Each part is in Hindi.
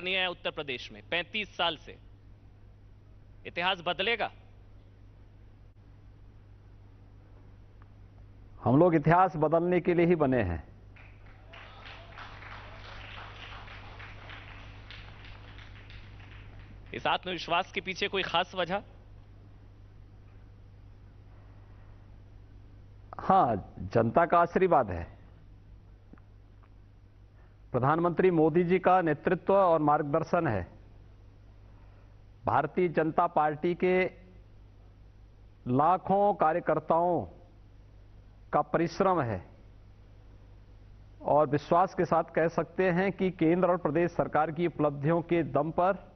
नहीं आया उत्तर प्रदेश में 35 साल से। इतिहास बदलेगा? हम लोग इतिहास बदलने के लिए ही बने हैं। इस आत्मविश्वास के पीछे कोई खास वजह? हां, जनता का आशीर्वाद है। प्रधानमंत्री मोदी जी का नेतृत्व और मार्गदर्शन है। भारतीय जनता पार्टी के लाखों कार्यकर्ताओं का परिश्रम है और विश्वास के साथ कह सकते हैं कि केंद्र और प्रदेश सरकार की उपलब्धियों के दम पर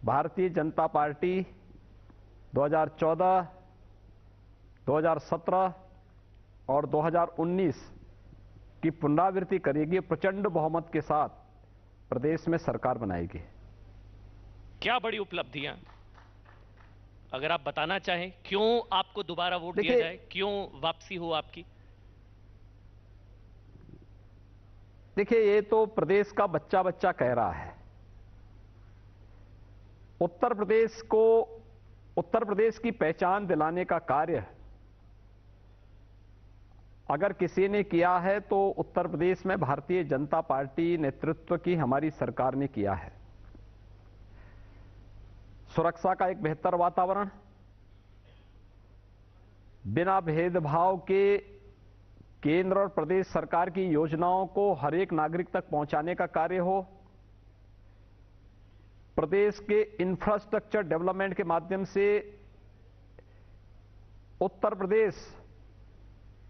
भारतीय जनता पार्टी 2014, 2017 और 2019 की पुनरावृत्ति करेगी। प्रचंड बहुमत के साथ प्रदेश में सरकार बनाएगी। क्या बड़ी उपलब्धियां, अगर आप बताना चाहें, क्यों आपको दोबारा वोट दिया जाए, क्यों वापसी हो आपकी? देखिए, ये तो प्रदेश का बच्चा बच्चा कह रहा है। उत्तर प्रदेश की पहचान दिलाने का कार्य अगर किसी ने किया है तो उत्तर प्रदेश में भारतीय जनता पार्टी नेतृत्व की हमारी सरकार ने किया है। सुरक्षा का एक बेहतर वातावरण, बिना भेदभाव के केंद्र और प्रदेश सरकार की योजनाओं को हर एक नागरिक तक पहुंचाने का कार्य हो, प्रदेश के इंफ्रास्ट्रक्चर डेवलपमेंट के माध्यम से उत्तर प्रदेश,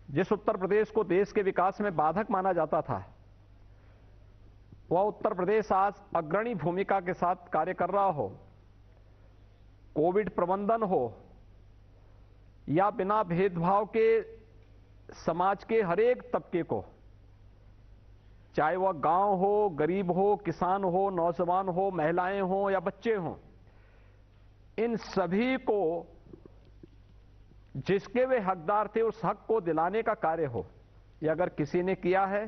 जिस उत्तर प्रदेश को देश के विकास में बाधक माना जाता था, वह उत्तर प्रदेश आज अग्रणी भूमिका के साथ कार्य कर रहा हो। कोविड प्रबंधन हो या बिना भेदभाव के समाज के हर एक तबके को, चाहे वह गांव हो, गरीब हो, किसान हो, नौजवान हो, महिलाएं हो या बच्चे हों, इन सभी को जिसके वे हकदार थे उस हक को दिलाने का कार्य हो, यह अगर किसी ने किया है,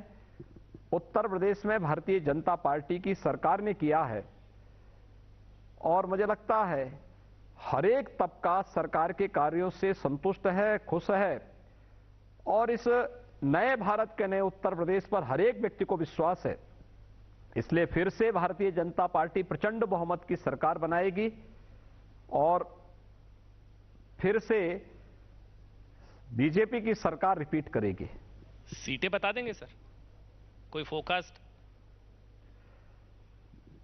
उत्तर प्रदेश में भारतीय जनता पार्टी की सरकार ने किया है। और मुझे लगता है हर एक तबका सरकार के कार्यों से संतुष्ट है, खुश है और इस नए भारत के नए उत्तर प्रदेश पर हर एक व्यक्ति को विश्वास है। इसलिए फिर से भारतीय जनता पार्टी प्रचंड बहुमत की सरकार बनाएगी और फिर से बीजेपी की सरकार रिपीट करेगी। सीटें बता देंगे सर, कोई फोरकास्ट?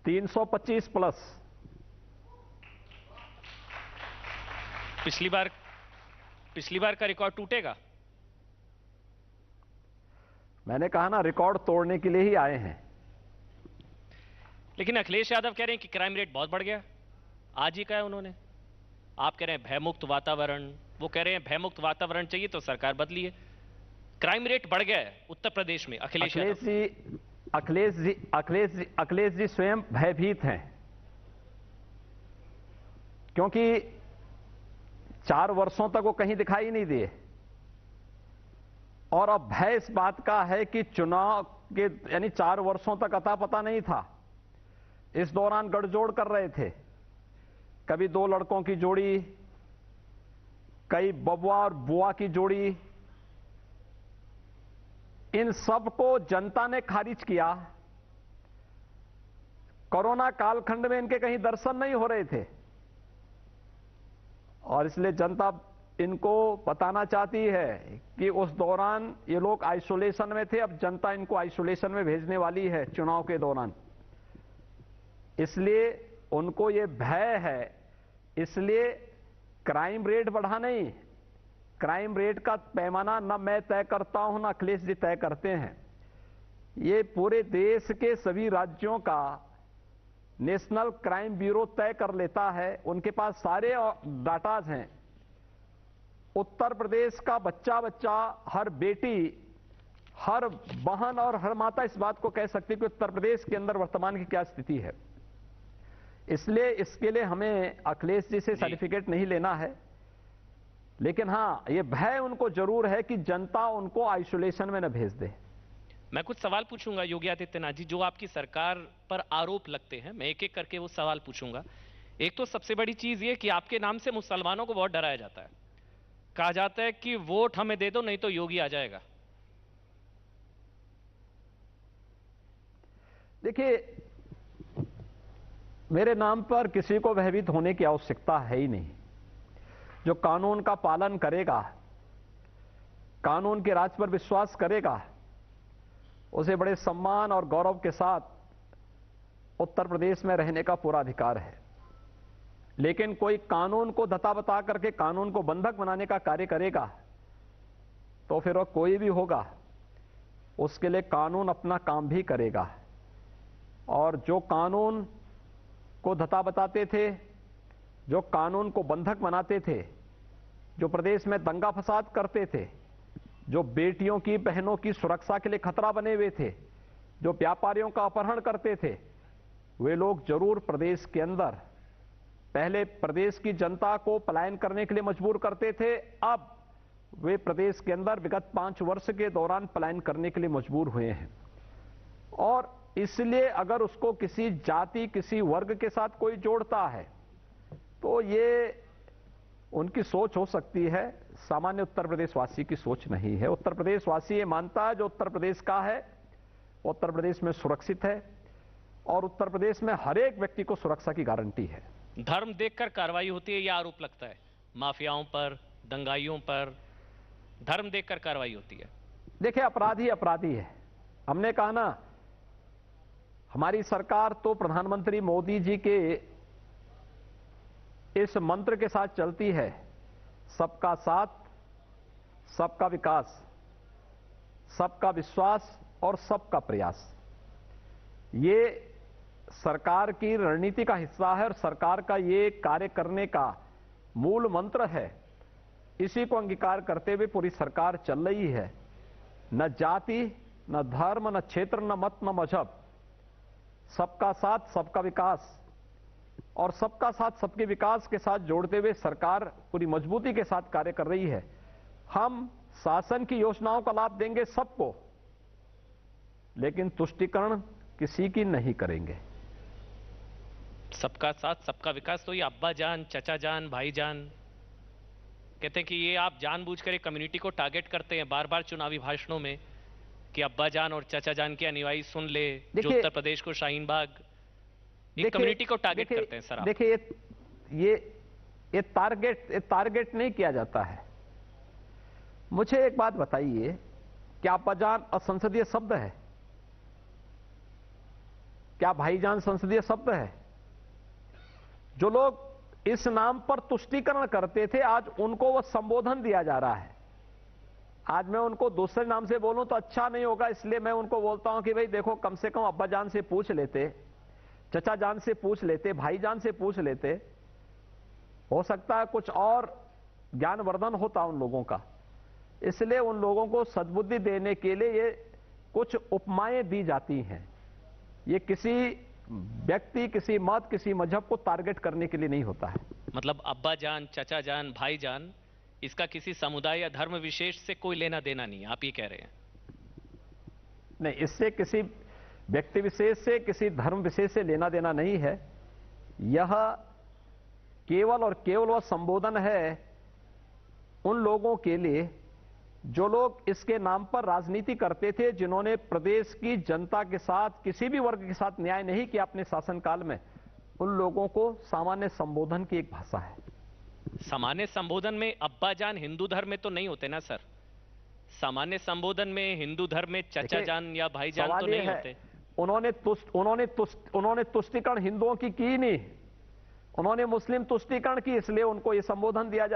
325 प्लस। पिछली बार का रिकॉर्ड टूटेगा? मैंने कहा ना, रिकॉर्ड तोड़ने के लिए ही आए हैं। लेकिन अखिलेश यादव कह रहे हैं कि क्राइम रेट बहुत बढ़ गया। आज ही कहा है उन्होंने। आप कह रहे हैं भयमुक्त वातावरण, वो कह रहे हैं भयमुक्त वातावरण चाहिए तो सरकार बदलिए। क्राइम रेट बढ़ गया है उत्तर प्रदेश में। अखिलेश जी स्वयं भयभीत हैं, क्योंकि 4 वर्षों तक वो कहीं दिखाई नहीं दिए और अब भय इस बात का है कि चुनाव के यानी 4 वर्षों तक अता पता नहीं था। इस दौरान गठजोड़ कर रहे थे, कभी 2 लड़कों की जोड़ी, कई बबुआ और बुआ की जोड़ी। इन सब को जनता ने खारिज किया। कोरोना कालखंड में इनके कहीं दर्शन नहीं हो रहे थे और इसलिए जनता इनको बताना चाहती है कि उस दौरान ये लोग आइसोलेशन में थे। अब जनता इनको आइसोलेशन में भेजने वाली है चुनाव के दौरान, इसलिए उनको ये भय है। इसलिए क्राइम रेट बढ़ा नहीं, क्राइम रेट का पैमाना न मैं तय करता हूं न अखिलेश जी तय करते हैं। ये पूरे देश के सभी राज्यों का नेशनल क्राइम ब्यूरो तय कर लेता है, उनके पास सारे डाटाज हैं। उत्तर प्रदेश का बच्चा बच्चा, हर बेटी, हर बहन और हर माता इस बात को कह सकती है कि उत्तर प्रदेश के अंदर वर्तमान की क्या स्थिति है। इसलिए इसके लिए हमें अखिलेश जी से सर्टिफिकेट नहीं लेना है, लेकिन हां, यह भय उनको जरूर है कि जनता उनको आइसोलेशन में न भेज दे। मैं कुछ सवाल पूछूंगा योगी आदित्यनाथ जी, जो आपकी सरकार पर आरोप लगते हैं, मैं एक एक करके वो सवाल पूछूंगा। एक तो सबसे बड़ी चीज ये कि आपके नाम से मुसलमानों को बहुत डराया जाता है। कहा जाता है कि वोट हमें दे दो नहीं तो योगी आ जाएगा। देखिए, मेरे नाम पर किसी को भयभीत होने की आवश्यकता है ही नहीं। जो कानून का पालन करेगा, कानून के राज पर विश्वास करेगा, उसे बड़े सम्मान और गौरव के साथ उत्तर प्रदेश में रहने का पूरा अधिकार है। लेकिन कोई कानून को धता बता करके कानून को बंधक बनाने का कार्य करेगा तो फिर वह कोई भी होगा, उसके लिए कानून अपना काम भी करेगा। और जो कानून को धता बताते थे, जो कानून को बंधक बनाते थे, जो प्रदेश में दंगा फसाद करते थे, जो बेटियों की बहनों की सुरक्षा के लिए खतरा बने हुए थे, जो व्यापारियों का अपहरण करते थे, वे लोग जरूर प्रदेश के अंदर पहले प्रदेश की जनता को पलायन करने के लिए मजबूर करते थे, अब वे प्रदेश के अंदर विगत 5 वर्ष के दौरान पलायन करने के लिए मजबूर हुए हैं। और इसलिए अगर उसको किसी जाति, किसी वर्ग के साथ कोई जोड़ता है तो ये उनकी सोच हो सकती है, सामान्य उत्तर प्रदेश वासी की सोच नहीं है। उत्तर प्रदेश वासी ये मानता है जो उत्तर प्रदेश का है, उत्तर प्रदेश में सुरक्षित है और उत्तर प्रदेश में हर एक व्यक्ति को सुरक्षा की गारंटी है। धर्म देखकर कार्रवाई होती है, यह आरोप लगता है माफियाओं पर, दंगाइयों पर, धर्म देखकर कार्रवाई होती है। देखिए, अपराधी अपराधी है। हमने कहा ना, हमारी सरकार तो प्रधानमंत्री मोदी जी के इस मंत्र के साथ चलती है, सबका साथ, सबका विकास, सबका विश्वास और सबका प्रयास। ये सरकार की रणनीति का हिस्सा है और सरकार का ये कार्य करने का मूल मंत्र है। इसी को अंगीकार करते हुए पूरी सरकार चल रही है। न जाति, न धर्म, न क्षेत्र, न मत, न मजहब, सबका साथ, सबका विकास और सबका साथ सबके विकास के साथ जोड़ते हुए सरकार पूरी मजबूती के साथ कार्य कर रही है। हम शासन की योजनाओं का लाभ देंगे सबको, लेकिन तुष्टीकरण किसी की नहीं करेंगे। सबका साथ सबका विकास, तो ये अब्बा जान, चचा जान, भाई जान कहते हैं कि ये आप जानबूझकर एक कम्युनिटी को टारगेट करते हैं बार बार चुनावी भाषणों में कि अब्बा जान और चचा जान के अनुयायी सुन ले, जो उत्तर प्रदेश को शाहीन बाग, एक कम्युनिटी को टारगेट करते हैं सर आप। देखिए, ये टारगेट नहीं किया जाता है। मुझे एक बात बताइए, क्या अब्बा जान असंसदीय शब्द है? क्या भाईजान संसदीय शब्द है? जो लोग इस नाम पर तुष्टीकरण करते थे, आज उनको वो संबोधन दिया जा रहा है। आज मैं उनको दूसरे नाम से बोलूं तो अच्छा नहीं होगा, इसलिए मैं उनको बोलता हूं कि भाई देखो, कम से कम अब्बा जान से पूछ लेते, चचा जान से पूछ लेते, भाईजान से पूछ लेते, हो सकता है कुछ और ज्ञानवर्धन होता उन लोगों का। इसलिए उन लोगों को सद्बुद्धि देने के लिए ये कुछ उपमाएं दी जाती हैं। ये किसी व्यक्ति, किसी मत, किसी मजहब को टारगेट करने के लिए नहीं होता है। मतलब अब्बा जान, चचा जान, भाई जान, इसका किसी समुदाय या धर्म विशेष से कोई लेना देना नहीं है, आप ये कह रहे हैं? नहीं, इससे किसी व्यक्ति विशेष से, किसी धर्म विशेष से लेना देना नहीं है। यह केवल और केवल वह संबोधन है उन लोगों के लिए जो लोग इसके नाम पर राजनीति करते थे, जिन्होंने प्रदेश की जनता के साथ, किसी भी वर्ग के साथ न्याय नहीं किया अपने शासनकाल में। उन लोगों को सामान्य संबोधन की एक भाषा है। सामान्य संबोधन में अब्बा जान हिंदू धर्म में तो नहीं होते ना सर? सामान्य संबोधन में हिंदू धर्म में चचा जान या भाई जान तो नहीं होते। उन्होंने तुष्टीकरण हिंदुओं की नहीं, उन्होंने मुस्लिम तुष्टीकरण की, इसलिए उनको यह संबोधन दिया